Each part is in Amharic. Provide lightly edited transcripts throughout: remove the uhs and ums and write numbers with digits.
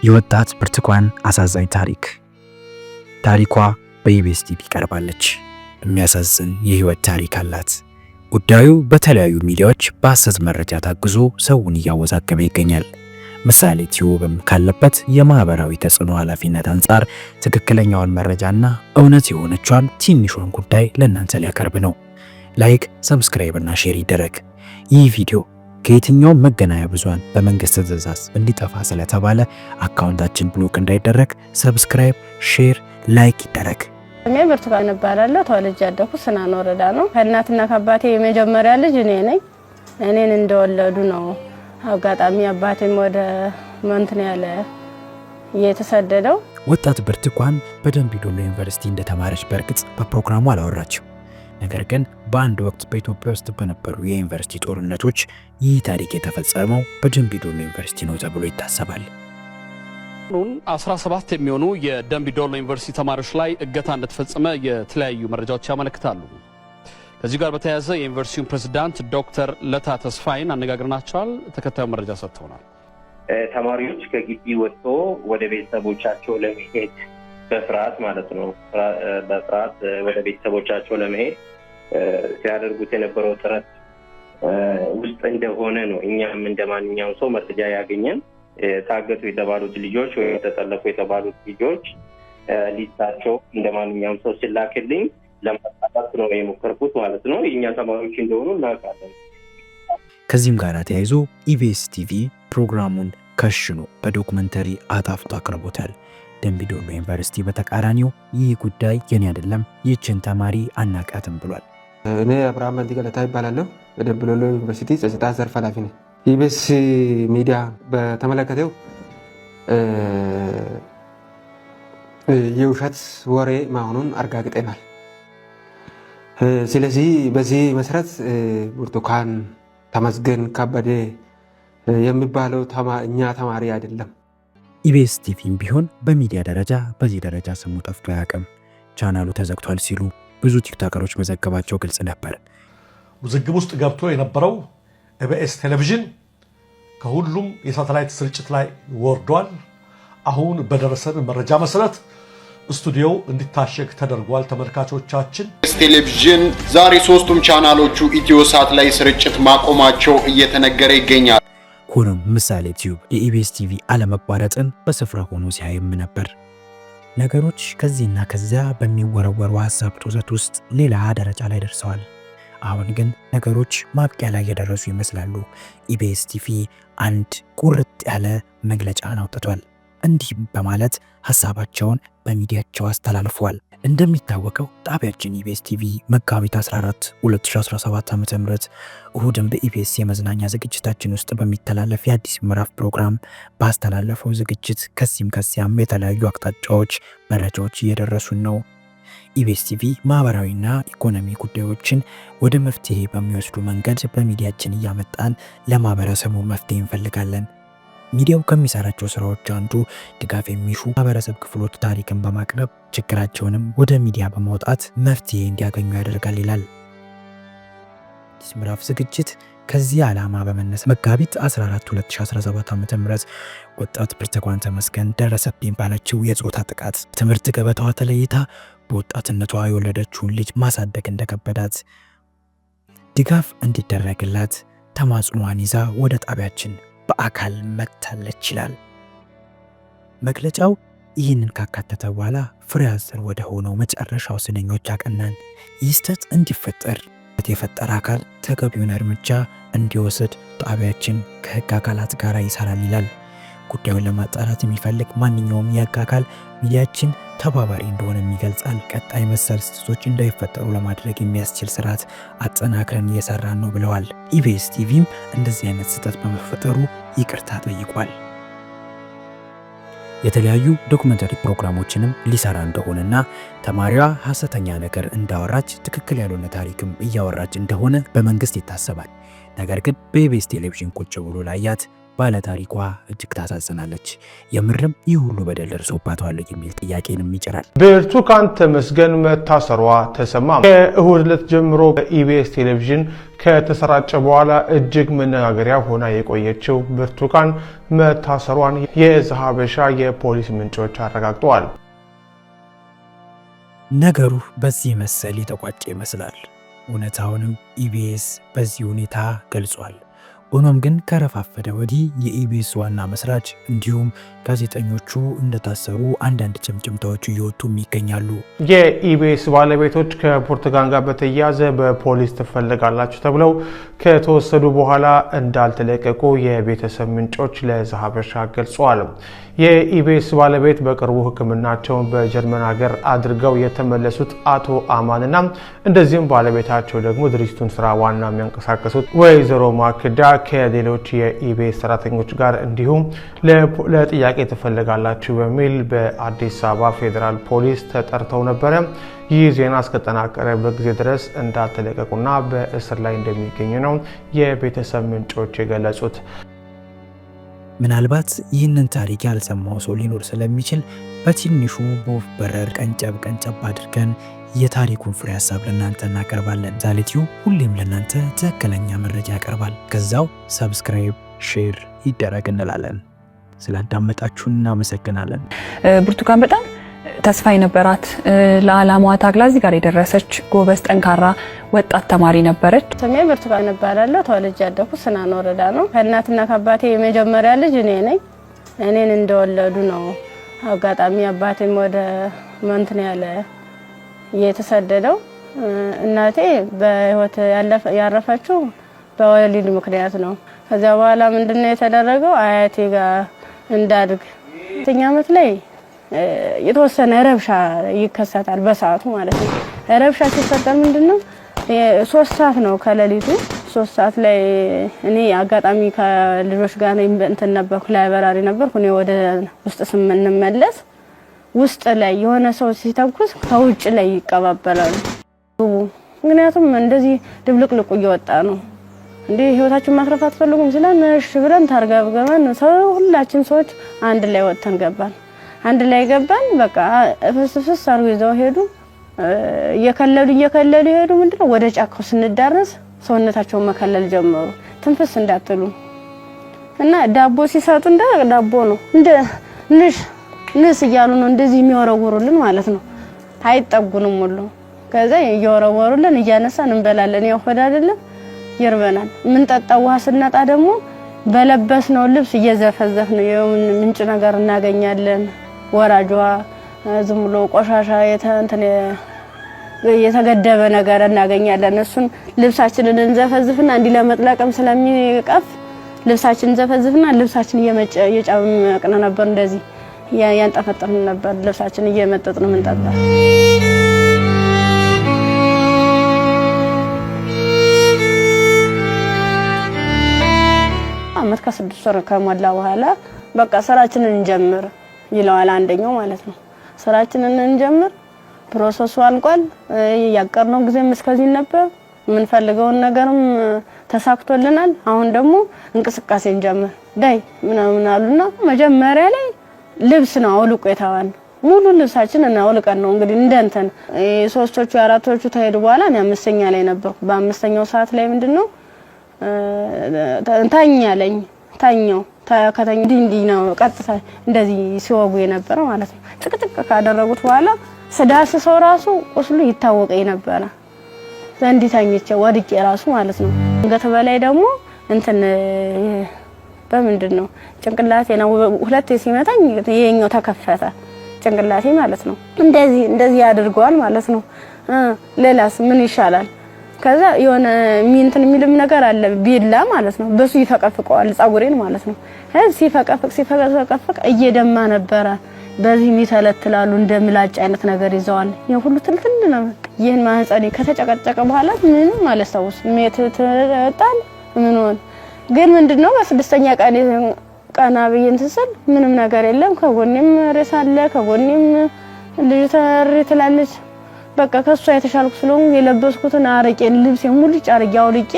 የወጣት ብርቱካን አሳዛኝ ታሪኳ በኢቢኤስ ቲቪ ቀርባለች። የሚያሳዝን የህይወት ታሪክ አላት። ጉዳዩ በተለያዩ ሚዲያዎች በሐሰት መረጃ ታግዞ ሰውን እያወዛገበ ይገኛል። ምሳሌ ቲዩብም ካለበት የማህበራዊ ተጽዕኖ ኃላፊነት አንጻር ትክክለኛውን መረጃና እውነት የሆነቿን ትንሿን ጉዳይ ለእናንተ ሊያቀርብ ነው። ላይክ፣ ሰብስክራይብ እና ሼር ይደረግ። ይህ ቪዲዮ ከየትኛውም መገናኛ ብዙሃን በመንግስት ትዕዛዝ እንዲጠፋ ስለተባለ አካውንታችን ብሎክ እንዳይደረግ ሰብስክራይብ፣ ሼር፣ ላይክ ይደረግ። እኔ ብርቱካን እባላለሁ። ተወልጄ ያደኩት ስናን ወረዳ ነው። ከእናትና ከአባቴ የመጀመሪያ ልጅ እኔ ነኝ። እኔን እንደወለዱ ነው አጋጣሚ አባቴም ወደ መንትን ያለ የተሰደደው። ወጣት ብርቱካን በደምቢ ዶሎ ዩኒቨርሲቲ እንደተማረች በእርግጥ በፕሮግራሙ አላወራችም። ነገር ግን በአንድ ወቅት በኢትዮጵያ ውስጥ በነበሩ የዩኒቨርሲቲ ጦርነቶች ይህ ታሪክ የተፈጸመው በደምቢ ዶሎ ዩኒቨርሲቲ ነው ተብሎ ይታሰባል። 17 የሚሆኑ የደምቢ ዶሎ ዩኒቨርሲቲ ተማሪዎች ላይ እገታ እንደተፈጸመ የተለያዩ መረጃዎች ያመለክታሉ። ከዚህ ጋር በተያያዘ የዩኒቨርሲቲውን ፕሬዝዳንት ዶክተር ለታ ተስፋይን አነጋግረናቸዋል። ተከታዩ መረጃ ሰጥተውናል። ተማሪዎች ከግቢ ወጥቶ ወደ ቤተሰቦቻቸው ለመሄድ በፍርሃት ማለት ነው በፍርሃት ወደ ቤተሰቦቻቸው ለመሄድ ሲያደርጉት የነበረው ጥረት ውስጥ እንደሆነ ነው እኛም እንደማንኛውም ሰው መረጃ ያገኘን። ታገቱ የተባሉት ልጆች ወይ ተጠለፉ የተባሉት ልጆች ሊስታቸው እንደማንኛውም ሰው ሲላክልኝ ለማጣራት ነው የሞከርኩት ማለት ነው። የኛ ተማሪዎች እንደሆኑ እናውቃለን። ከዚህም ጋር ተያይዞ ኢቢኤስ ቲቪ ፕሮግራሙን ከሽኖ በዶክመንተሪ አጣፍጦ አቅርቦታል። ደምቢ ዶሎ ዩኒቨርሲቲ በተቃራኒው ይህ ጉዳይ የኔ አይደለም፣ ይህችን ተማሪ አናቃትም ብሏል። እኔ አብርሃም አንቲገለታ ይባላለሁ። በደምቢ ዶሎ ዩኒቨርሲቲ ጸጥታ ዘርፍ ኃላፊ ነኝ። ኢቢኤስ ሚዲያ በተመለከተው የውሸት ወሬ መሆኑን አረጋግጠናል። ስለዚህ በዚህ መሰረት ብርቱካን ተመስገን ከበደ የሚባለው እኛ ተማሪ አይደለም። ኢቢኤስ ቲቪም ቢሆን በሚዲያ ደረጃ በዚህ ደረጃ ስሙ ጠፍቶ አያውቅም። ቻናሉ ተዘግቷል ሲሉ ብዙ ቲክቶከሮች መዘገባቸው ግልጽ ነበር። ውዝግብ ውስጥ ገብቶ የነበረው ኢቢኤስ ቴሌቪዥን ከሁሉም የሳተላይት ስርጭት ላይ ወርዷል። አሁን በደረሰን መረጃ መሰረት ስቱዲዮው እንዲታሸግ ተደርጓል። ተመልካቾቻችን ቴሌቪዥን ዛሬ ሶስቱም ቻናሎቹ ኢትዮሳት ላይ ስርጭት ማቆማቸው እየተነገረ ይገኛል። ሆኖም ምሳሌ ቲዩብ የኢቢኤስ ቲቪ አለመቋረጥን በስፍራ ሆኖ ሲያይም ነበር። ነገሮች ከዚህና ከዚያ በሚወረወሩ ሀሳብ ጦዘት ውስጥ ሌላ ደረጃ ላይ ደርሰዋል። አሁን ግን ነገሮች ማብቂያ ላይ የደረሱ ይመስላሉ። ኢቢኤስ ቲቪ አንድ ቁርጥ ያለ መግለጫን አውጥቷል። እንዲህ በማለት ሀሳባቸውን በሚዲያቸው አስተላልፈዋል። እንደሚታወቀው ጣቢያችን ኢቢኤስ ቲቪ መጋቢት 14 2017 ዓ.ም እሁድን በኢቢኤስ የመዝናኛ ዝግጅታችን ውስጥ በሚተላለፍ የአዲስ ምዕራፍ ፕሮግራም ባስተላለፈው ዝግጅት ከዚህም ከዚያም የተለያዩ አቅጣጫዎች መረጃዎች እየደረሱን ነው። ኢቢኤስ ቲቪ ማህበራዊና ኢኮኖሚ ጉዳዮችን ወደ መፍትሄ በሚወስዱ መንገድ በሚዲያችን እያመጣን ለማህበረሰቡ መፍትሄ እንፈልጋለን። ሚዲያው ከሚሰራቸው ስራዎች አንዱ ድጋፍ የሚሹ ማህበረሰብ ክፍሎች ታሪክን በማቅረብ ችግራቸውንም ወደ ሚዲያ በማውጣት መፍትሄ እንዲያገኙ ያደርጋል ይላል። አዲስ ምዕራፍ ዝግጅት ከዚህ ዓላማ በመነሳት መጋቢት 14 2017 ዓ.ም ወጣት ብርቱካን ተመስገን ደረሰብኝ ባለችው የጾታ ጥቃት ትምህርት ገበታዋ ተለይታ በወጣትነቷ የወለደችውን ልጅ ማሳደግ እንደከበዳት ድጋፍ እንዲደረግላት ተማጽኗን ይዛ ወደ ጣቢያችን በአካል መጥታለች ይላል መግለጫው። ይህንን ካካተተ በኋላ ፍሬ አዘል ወደ ሆነው መጨረሻው ስንኞች አቀናን። ይህ ስህተት እንዲፈጠር የፈጠረ አካል ተገቢውን እርምጃ እንዲወስድ ጣቢያችን ከህግ አካላት ጋር ይሰራል ይላል። ጉዳዩን ለማጣራት የሚፈልግ ማንኛውም የህግ አካል ሚዲያችን ተባባሪ እንደሆነ ይገልጻል። ቀጣይ መሰል ስህተቶች እንዳይፈጠሩ ለማድረግ የሚያስችል ስርዓት አጠናክረን እየሰራን ነው ብለዋል። ኢቢኤስ ቲቪም እንደዚህ አይነት ስህተት በመፈጠሩ ይቅርታ ጠይቋል። የተለያዩ ዶክመንተሪ ፕሮግራሞችንም ሊሰራ እንደሆነና ተማሪዋ ሐሰተኛ ነገር እንዳወራች ትክክል ያልሆነ ታሪክም እያወራች እንደሆነ በመንግስት ይታሰባል። ነገር ግን በኢቢኤስ ቴሌቪዥን ቁጭ ብሎ ላያት ባለታሪኳ እጅግ ታሳዝናለች። የምርም ይህ ሁሉ በደል ደርሶባታል የሚል ጥያቄንም ይጭራል። ብርቱካን ተመስገን መታሰሯ ተሰማ። ከእሁድ ዕለት ጀምሮ በኢቢኤስ ቴሌቪዥን ከተሰራጨ በኋላ እጅግ መነጋገሪያ ሆና የቆየችው ብርቱካን መታሰሯን የዘሀበሻ የፖሊስ ምንጮች አረጋግጠዋል። ነገሩ በዚህ መሰል የተቋጨ ይመስላል። እውነታውንም ኢቢኤስ በዚህ ሁኔታ ገልጿል። ሆኖም ግን ከረፋፈደ ወዲህ የኢቢኤስ ዋና መስራች እንዲሁም ጋዜጠኞቹ እንደታሰሩ አንዳንድ ጭምጭምታዎች እየወጡም ይገኛሉ። የኢቢኤስ ባለቤቶች ከብርቱካን ጋር በተያያዘ በፖሊስ ትፈልጋላችሁ ተብለው ከተወሰዱ በኋላ እንዳልተለቀቁ የቤተሰብ ምንጮች ለዘሀበሻ ገልጸዋል። የኢቢኤስ ባለቤት በቅርቡ ሕክምናቸውን በጀርመን ሀገር አድርገው የተመለሱት አቶ አማንና እንደዚሁም ባለቤታቸው ደግሞ ድርጅቱን ስራ ዋና የሚያንቀሳቀሱት ወይዘሮ ማክዳ ከሌሎች የኢቢኤስ ሰራተኞች ጋር እንዲሁም ለጥያቄ ትፈልጋላችሁ በሚል በአዲስ አበባ ፌዴራል ፖሊስ ተጠርተው ነበረ። ይህ ዜና እስከተጠናቀረበት ጊዜ ድረስ እንዳልተለቀቁና በእስር ላይ እንደሚገኙ ነው የቤተሰብ ምንጮች የገለጹት። ምናልባት ይህንን ታሪክ ያልሰማው ሰው ሊኖር ስለሚችል በትንሹ በወፍ በረር ቀንጨብ አድርገን የታሪኩን ፍሬ ሀሳብ ለእናንተ እናቀርባለን። ዛሌቲዩብ ሁሌም ለእናንተ ትክክለኛ መረጃ ያቀርባል። ከዛው ሰብስክራይብ፣ ሼር ይደረግ እንላለን። ስላዳመጣችሁን እናመሰግናለን። ብርቱካን በጣም ተስፋ የነበራት ለዓላማዋ ታግላ እዚህ ጋር የደረሰች ጎበዝ ጠንካራ ወጣት ተማሪ ነበረች። ስሜ ብርቱካን እባላለሁ። ተወልጄ ያደኩት ስናን ወረዳ ነው። ከእናትና ከአባቴ የመጀመሪያ ልጅ እኔ ነኝ። እኔን እንደወለዱ ነው አጋጣሚ አባቴም ወደ መንትን ያለ የተሰደደው። እናቴ በህይወት ያረፈችው በወሊድ ምክንያት ነው። ከዚያ በኋላ ምንድነው የተደረገው? አያቴ ጋር እንዳድግ 9 ዓመት ላይ የተወሰነ ረብሻ ይከሰታል በሰዓቱ ማለት ነው። ረብሻ ሲፈጠር ምንድነው 3 ሰዓት ነው ከሌሊቱ 3 ሰዓት ላይ እኔ አጋጣሚ ከልጆች ጋር እንትን ነበርኩ፣ ላይብረሪ ነበርኩ። እኔ ወደ ውስጥ ስንመለስ ውስጥ ላይ የሆነ ሰው ሲተኩስ ከውጭ ላይ ይቀባበላሉ። ምክንያቱም እንደዚህ ድብልቅልቁ እየወጣ ነው። እንዴ ህይወታችን ማትረፍ አትፈልጉም ሲላን እሺ ብለን ታርጋብገባን ሰው ሁላችን ሰዎች አንድ ላይ ወጥተን ገባን። አንድ ላይ ገባን። በቃ ፍስፍስ አርገው ይዘው ሄዱ። እየከለሉ ሄዱ። ምንድነው ወደ ጫካው ስንዳረስ ሰውነታቸውን መከለል ጀመሩ፣ ትንፍስ እንዳትሉ እና ዳቦ ሲሰጡ እንደ ዳቦ ነው እንደ ንስ እያሉ ነው እንደዚህ የሚወረውሩልን ማለት ነው። አይጠጉንም ሁሉ ከዛ እየወረወሩልን እያነሳን እንበላለን። ያው ሆድ አይደለም ይርበናል። ምን ጠጣው ውሃ ስናጣ ደግሞ በለበስነው ልብስ እየዘፈዘፍን ምንጭ ነገር እናገኛለን። ወራጇ ዝም ብሎ ቆሻሻ የተገደበ ነገር እናገኛለን። እሱን ልብሳችንን እንዘፈዝፍና እንዲ ለመጥለቅም ስለሚቀፍ ልብሳችንን ዘፈዝፍና ልብሳችን እየጫመቅን ነበር። እንደዚህ ያንጠፈጠፍን ነበር። ልብሳችን እየመጠጥን ምንጠጣ አመት ከ6 ወር ከሞላ በኋላ በቃ ስራችንን እንጀምር ይለዋል አንደኛው ማለት ነው። ስራችንን እንጀምር ፕሮሰሱ አልቋል። ያቀርነው ጊዜም እስከዚህ ነበር። የምንፈልገውን ነገርም ተሳክቶልናል። አሁን ደግሞ እንቅስቃሴ እንጀምር ዳይ ምናምን አሉና መጀመሪያ ላይ ልብስ ነው አውልቆ የተባለ ሙሉ ልብሳችንን አውልቀን ነው እንግዲህ እንደንተን 3ቶቹ 4ቶቹ ተሄዱ በኋላ እኔ 5ኛ ላይ ነበርኩ። በ5ኛው ሰዓት ላይ ምንድነው ታኛለኝ ታኛው ከተኝ እንዲ ነው ቀጥታ እንደዚህ ሲወጉ የነበረ ማለት ነው። ጥቅጥቅ ካደረጉት በኋላ ስዳስ ሰው ራሱ ቁስሉ ይታወቀኝ ነበር። ዘንዲ ታኝቼ ወድቄ ራሱ ማለት ነው። እንገተ በላይ ደግሞ እንትን በምንድነው ጭንቅላቴ ነው ሁለቴ ሲመታኝ ይሄኛው ተከፈተ ጭንቅላቴ ማለት ነው። እንደዚህ ያድርጓል ማለት ነው። ሌላስ ምን ይሻላል? ከዛ የሆነ እንትን የሚልም ነገር አለ ቢላ ማለት ነው። በሱ ይፈቀፍቀዋል ጻጉሬን ማለት ነው። ሲፈቀፍቅ እየደማ ነበረ። በዚህ ይተለትላሉ እንደምላጭ አይነት ነገር ይዘዋል። ሁሉ ትልትል ነው። ይሄን ማህፀኔ ከተጨቀጨቀ በኋላ ምንም አላስታውስ ሜት ተጣል ምን ሆነ ግን ምንድነው በ6ኛ ቀና ብዬን ትስል ምንም ነገር የለም። ከጎኔም ሬሳ አለ፣ ከጎኔም ልጅ ተርትላለች። በቃ ከሷ የተሻልኩ ስለሆነ የለበስኩትን አረቄን ልብሴን ሙሉ ጫርጌ አውልቄ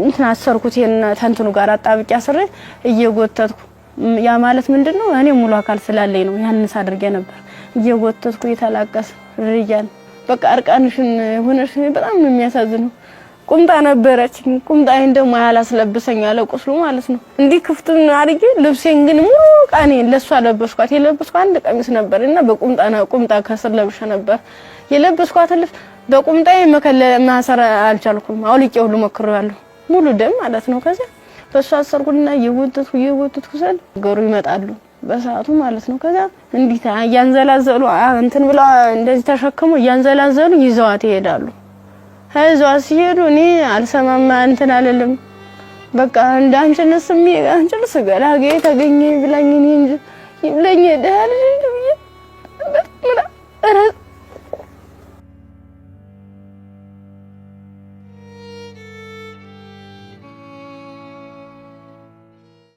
እንትን አሰርኩት ተንትኑ ጋር አጣብቂ አስሬ እየጎተትኩ ያ ማለት ምንድነው እኔ ሙሉ አካል ስላለኝ ነው ያንን ሳደርገ ነበር እየጎተትኩ የተላቀስ ሪጃል በቃ አርቃንሽን ሆነሽ በጣም ነው የሚያሳዝነው ቁምጣ ነበረች ቁምጣዬን ደግሞ ያላስለብሰኝ ያለ ቁስሉ ማለት ነው እንዲህ ክፍቱን አድርጌ ልብሴን ግን ሙሉ ቃኔ ለሷ ለበስኳት የለበስኳት አንድ ቀሚስ ነበርና ቁምጣ ከስር ለብሼ ነበር የለበስኳት ልብስ በቁምጣዬ ማሰር አልቻልኩም አውልቄ ሁሉ ሞክሬዋለሁ ሙሉ ደም ማለት ነው ከዛ በሷ አሰርኩና የወተትኩ ሰል ገሩ ይመጣሉ በሰዓቱ ማለት ነው ከዛ እንዲታ ያንዘላዘሉ እንትን ብላ እንደዚህ ተሸክሙ ያንዘላዘሉ ይዘዋት ይሄዳሉ ሀይዟ ሲሄዱ እኔ አልሰማማ እንትን አለለም በቃ እንዳንችንስ አንችልስ ገላጌ ተገኘ ብላኝ እኔ እንጂ ይብለኝ ደህል እንጂ